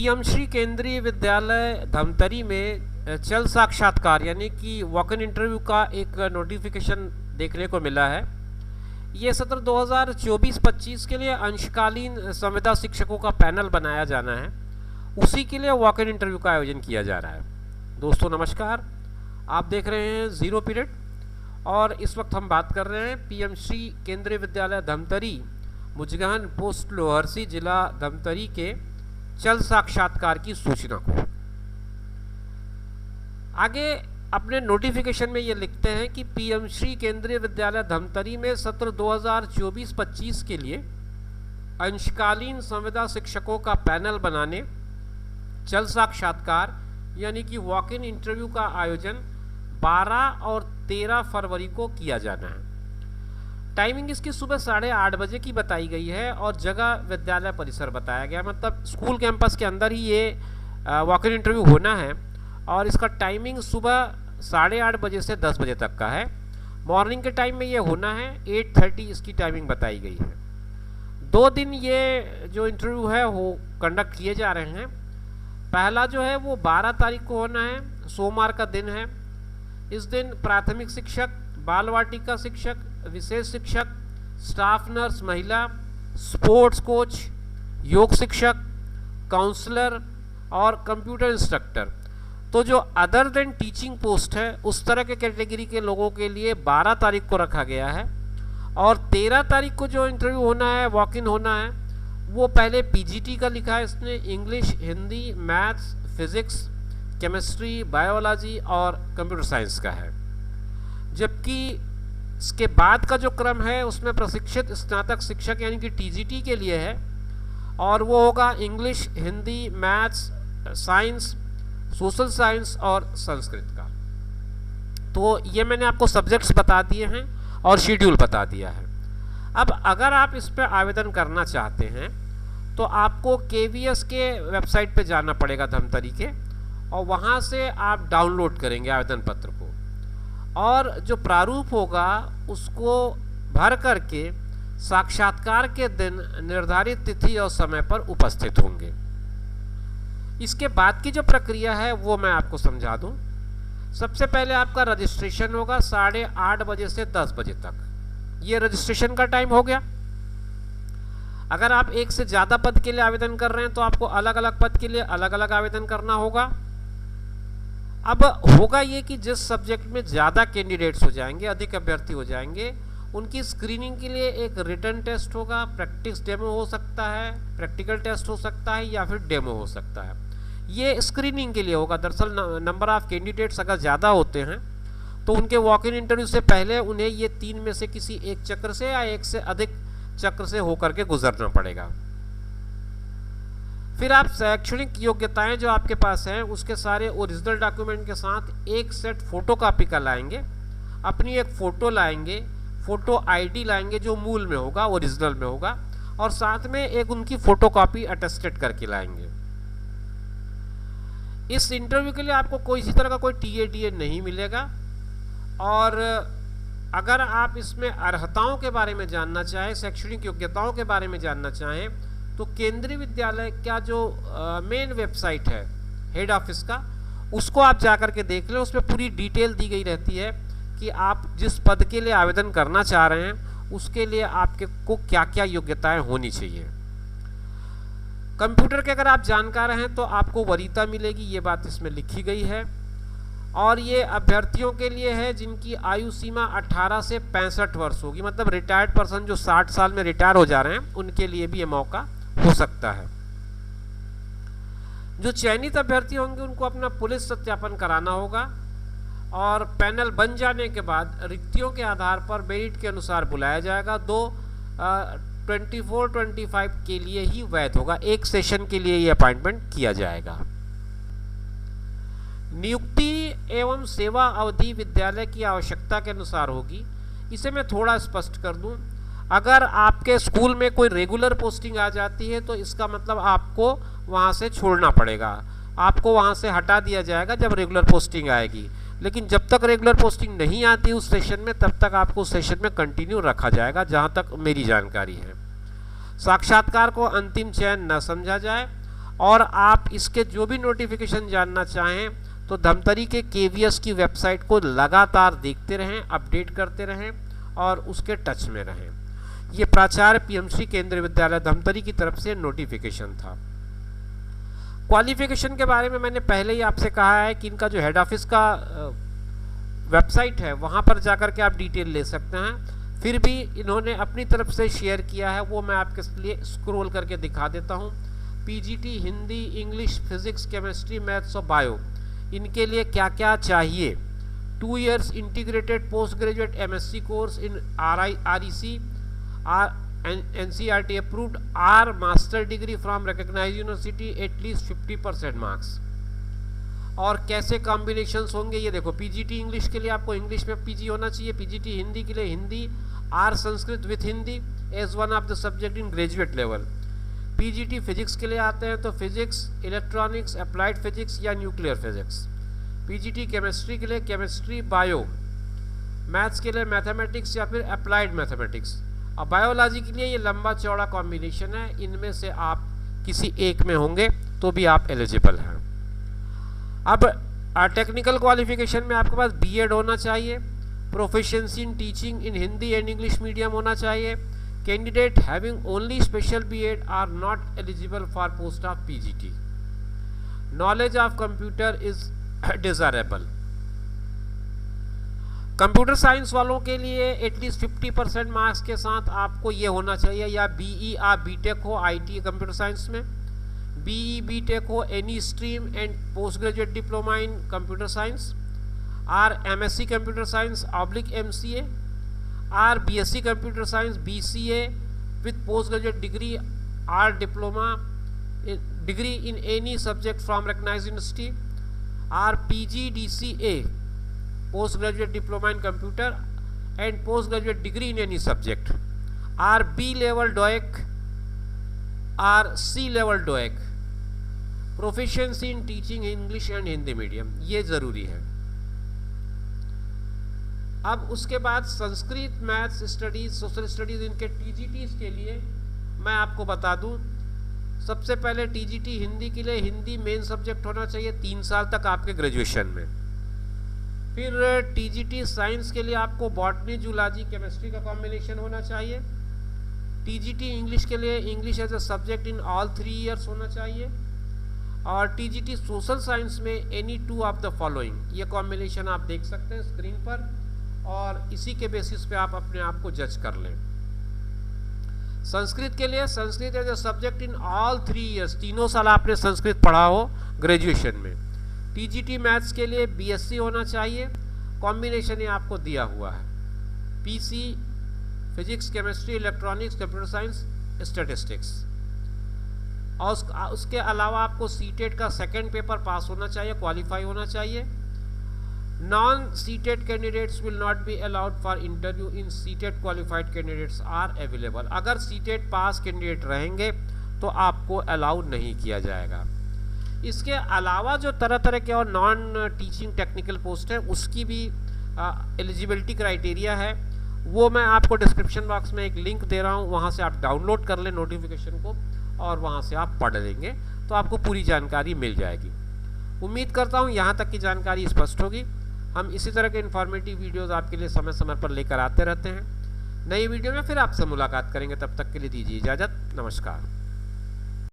PM Shri केंद्रीय विद्यालय धमतरी में चल साक्षात्कार यानी कि वॉक इन इंटरव्यू का एक नोटिफिकेशन देखने को मिला है। ये सत्र 2024-25 के लिए अंशकालीन संविदा शिक्षकों का पैनल बनाया जाना है, उसी के लिए वॉक इन इंटरव्यू का आयोजन किया जा रहा है। दोस्तों नमस्कार, आप देख रहे हैं जीरो पीरियड और इस वक्त हम बात कर रहे हैं पीएम श्री केंद्रीय विद्यालय धमतरी मुजगहन पोस्ट लोहरसी जिला धमतरी के चल साक्षात्कार की सूचना को। आगे अपने नोटिफिकेशन में ये लिखते हैं कि पीएम श्री केंद्रीय विद्यालय धमतरी में सत्र 2024-25 के लिए अंशकालीन संविदा शिक्षकों का पैनल बनाने चल साक्षात्कार यानी कि वॉक इन इंटरव्यू का आयोजन 12 और 13 फरवरी को किया जाना है। टाइमिंग इसकी सुबह 8:30 बजे की बताई गई है और जगह विद्यालय परिसर बताया गया, मतलब स्कूल कैंपस के अंदर ही ये वॉक इन इंटरव्यू होना है और इसका टाइमिंग सुबह 8:30 बजे से 10 बजे तक का है। मॉर्निंग के टाइम में ये होना है, 8:30 इसकी टाइमिंग बताई गई है। 2 दिन ये जो इंटरव्यू है वो कंडक्ट किए जा रहे हैं। पहला जो है वो 12 तारीख को होना है, सोमवार का दिन है। इस दिन प्राथमिक शिक्षक, बाल वाटिका शिक्षक, विशेष शिक्षक, स्टाफ नर्स महिला, स्पोर्ट्स कोच, योग शिक्षक, काउंसलर और कंप्यूटर इंस्ट्रक्टर, तो जो अदर देन टीचिंग पोस्ट है उस तरह के कैटेगरी के लोगों के लिए 12 तारीख को रखा गया है। और 13 तारीख को जो इंटरव्यू होना है, वॉक इन होना है, वो पहले पीजीटी का लिखा है इसने, English, Hindi, maths, physics, chemistry, biology और कंप्यूटर साइंस का है। जबकि इसके बाद का जो क्रम है उसमें प्रशिक्षित स्नातक शिक्षक यानी कि टीजीटी के लिए है और वो होगा English, Hindi, maths, science, social science और संस्कृत का। तो ये मैंने आपको सब्जेक्ट्स बता दिए हैं और शेड्यूल बता दिया है। अब अगर आप इस पर आवेदन करना चाहते हैं तो आपको केवीएस के वेबसाइट पे जाना पड़ेगा धमतरी के, और वहाँ से आप डाउनलोड करेंगे आवेदन पत्र को और जो प्रारूप होगा उसको भर करके साक्षात्कार के दिन निर्धारित तिथि और समय पर उपस्थित होंगे। इसके बाद की जो प्रक्रिया है वो मैं आपको समझा दूं। सबसे पहले आपका रजिस्ट्रेशन होगा 8:30 बजे से 10 बजे तक। ये रजिस्ट्रेशन का टाइम हो गया। अगर आप एक से ज़्यादा पद के लिए आवेदन कर रहे हैं तो आपको अलग अलग पद के लिए अलग अलग आवेदन करना होगा। अब होगा ये कि जिस सब्जेक्ट में ज़्यादा कैंडिडेट्स हो जाएंगे, अधिक अभ्यर्थी हो जाएंगे, उनकी स्क्रीनिंग के लिए एक रिटन टेस्ट होगा, प्रैक्टिस डेमो हो सकता है, प्रैक्टिकल टेस्ट हो सकता है या फिर डेमो हो सकता है। ये स्क्रीनिंग के लिए होगा। दरअसल नंबर ऑफ कैंडिडेट्स अगर ज़्यादा होते हैं तो उनके वॉक इन इंटरव्यू से पहले उन्हें ये 3 में से किसी एक चक्र से या एक से अधिक चक्र से होकर के गुजरना पड़ेगा। फिर आप शैक्षणिक योग्यताएं जो आपके पास हैं उसके सारे ओरिजिनल डॉक्यूमेंट के साथ एक सेट फोटोकॉपी का लाएंगे, अपनी एक फ़ोटो लाएंगे, फ़ोटो आईडी लाएंगे जो मूल में होगा, ओरिजिनल में होगा, और साथ में एक उनकी फ़ोटोकॉपी अटेस्टेड करके लाएंगे। इस इंटरव्यू के लिए आपको कोई इसी तरह का कोई टीए नहीं मिलेगा। और अगर आप इसमें अर्हताओं के बारे में जानना चाहें, शैक्षणिक योग्यताओं के बारे में जानना चाहें, तो केंद्रीय विद्यालय का जो मेन वेबसाइट है हेड ऑफिस का, उसको आप जाकर के देख लें। उसमें पूरी डिटेल दी गई रहती है कि आप जिस पद के लिए आवेदन करना चाह रहे हैं उसके लिए आपके को क्या क्या योग्यताएं होनी चाहिए। कंप्यूटर के अगर आप जानकार हैं तो आपको वरीयता मिलेगी, ये बात इसमें लिखी गई है। और ये अभ्यर्थियों के लिए है जिनकी आयु सीमा 18 से 65 वर्ष होगी, मतलब रिटायर्ड पर्सन जो 60 साल में रिटायर हो जा रहे हैं उनके लिए भी ये मौका हो सकता है। जो चयनित अभ्यर्थी होंगे उनको अपना पुलिस सत्यापन कराना होगा और पैनल बन जाने के बाद रिक्तियों के आधार पर मेरिट के अनुसार बुलाया जाएगा। 24-25 के लिए ही वैध होगा, एक सेशन के लिए ये अपॉइंटमेंट किया जाएगा। नियुक्ति एवं सेवा अवधि विद्यालय की आवश्यकता के अनुसार होगी। इसे मैं थोड़ा स्पष्ट कर दूं। अगर आपके स्कूल में कोई रेगुलर पोस्टिंग आ जाती है तो इसका मतलब आपको वहां से छोड़ना पड़ेगा, आपको वहां से हटा दिया जाएगा जब रेगुलर पोस्टिंग आएगी। लेकिन जब तक रेगुलर पोस्टिंग नहीं आती उस सेशन में, तब तक आपको उस सेशन में कंटिन्यू रखा जाएगा, जहां तक मेरी जानकारी है। साक्षात्कार को अंतिम चयन न समझा जाए और आप इसके जो भी नोटिफिकेशन जानना चाहें तो धमतरी के KVS की वेबसाइट को लगातार देखते रहें, अपडेट करते रहें और उसके टच में रहें। ये प्राचार्य पीएमश्री केंद्रीय विद्यालय धमतरी की तरफ से नोटिफिकेशन था। क्वालिफिकेशन के बारे में मैंने पहले ही आपसे कहा है कि इनका जो हेड ऑफिस का वेबसाइट है वहाँ पर जाकर के आप डिटेल ले सकते हैं। फिर भी इन्होंने अपनी तरफ से शेयर किया है, वो मैं आपके लिए स्क्रॉल करके दिखा देता हूँ। PGT Hindi, English, physics, chemistry, maths और बायो, इनके लिए क्या क्या चाहिए। 2 years integrated post graduate MSc course in REC NCERT approved or master degree from recognised university एटलीस्ट 50% मार्क्स। और कैसे कॉम्बिनेशंस होंगे ये देखो, पीजीटी इंग्लिश के लिए आपको इंग्लिश में पीजी होना चाहिए, पीजीटी हिंदी के लिए Hindi or Sanskrit with Hindi as one of the subject in graduate level. PGT physics के लिए आते हैं तो फिजिक्स, इलेक्ट्रॉनिक्स, अप्लाइड फिजिक्स या न्यूक्लियर फिजिक्स। पीजीटी केमिस्ट्री के लिए केमिस्ट्री, बायो। मैथ्स के लिए मैथमेटिक्स या फिर अप्लाइड मैथमेटिक्स। और बायोलॉजी के लिए ये लंबा चौड़ा कॉम्बिनेशन है, इनमें से आप किसी एक में होंगे तो भी आप एलिजिबल हैं। अब टेक्निकल क्वालिफिकेशन में आपके पास बीएड होना चाहिए, proficiency in teaching in Hindi and English medium होना चाहिए। Candidate having only special BEd are not eligible for post of PGT. Knowledge of computer is desirable. Computer science वालों के लिए एटलीस्ट 50% मार्क्स के साथ आपको ये होना चाहिए, या बीई आप बीटेक हो आईटी कंप्यूटर साइंस में, बीई बीटेक हो any stream and post graduate diploma in computer science, or MSc computer science /MCA, or BSc computer science BCA with post graduate degree or diploma degree in any subject from recognised university, or PGDCA post graduate diploma in computer and post graduate degree in any subject, or B level DOEACC, or C level DOEACC, proficiency in teaching English and Hindi medium, ये जरूरी है। अब उसके बाद Sanskrit, maths studies, social studies, इनके TGTs के लिए मैं आपको बता दूं, सबसे पहले TGT हिंदी के लिए हिंदी मेन सब्जेक्ट होना चाहिए 3 साल तक आपके ग्रेजुएशन में। फिर TGT साइंस के लिए आपको बॉटनी, जूलॉजी, केमिस्ट्री का कॉम्बिनेशन होना चाहिए। TGT इंग्लिश के लिए English as a subject in all 3 years होना चाहिए। और TGT सोशल साइंस में एनी 2 ऑफ द फॉलोइंग, ये कॉम्बिनेशन आप देख सकते हैं स्क्रीन पर, और इसी के बेसिस पे आप अपने आप को जज कर लें। संस्कृत के लिए Sanskrit as a subject in all 3 years, 3 साल आपने संस्कृत पढ़ा हो ग्रेजुएशन में। TGT मैथ्स के लिए BSc होना चाहिए, कॉम्बिनेशन ये आपको दिया हुआ है, PC physics, chemistry, electronics, computer science, statistics. और उसके अलावा आपको सीटेट का सेकंड पेपर पास होना चाहिए, क्वालिफाई होना चाहिए। Non seated candidates will not be allowed for interview in seated qualified candidates are available. अगर सीटेड पास कैंडिडेट रहेंगे तो आपको अलाउ नहीं किया जाएगा। इसके अलावा जो तरह तरह के और नॉन टीचिंग टेक्निकल पोस्ट है उसकी भी एलिजिबिलिटी क्राइटेरिया है, वो मैं आपको डिस्क्रिप्शन बॉक्स में एक लिंक दे रहा हूँ, वहाँ से आप डाउनलोड कर लें नोटिफिकेशन को और वहाँ से आप पढ़ लेंगे तो आपको पूरी जानकारी मिल जाएगी। उम्मीद करता हूँ यहाँ तक की जानकारी स्पष्ट होगी। हम इसी तरह के इन्फॉर्मेटिव वीडियोज़ आपके लिए समय समय पर लेकर आते रहते हैं। नई वीडियो में फिर आपसे मुलाकात करेंगे, तब तक के लिए दीजिए इजाज़त, नमस्कार।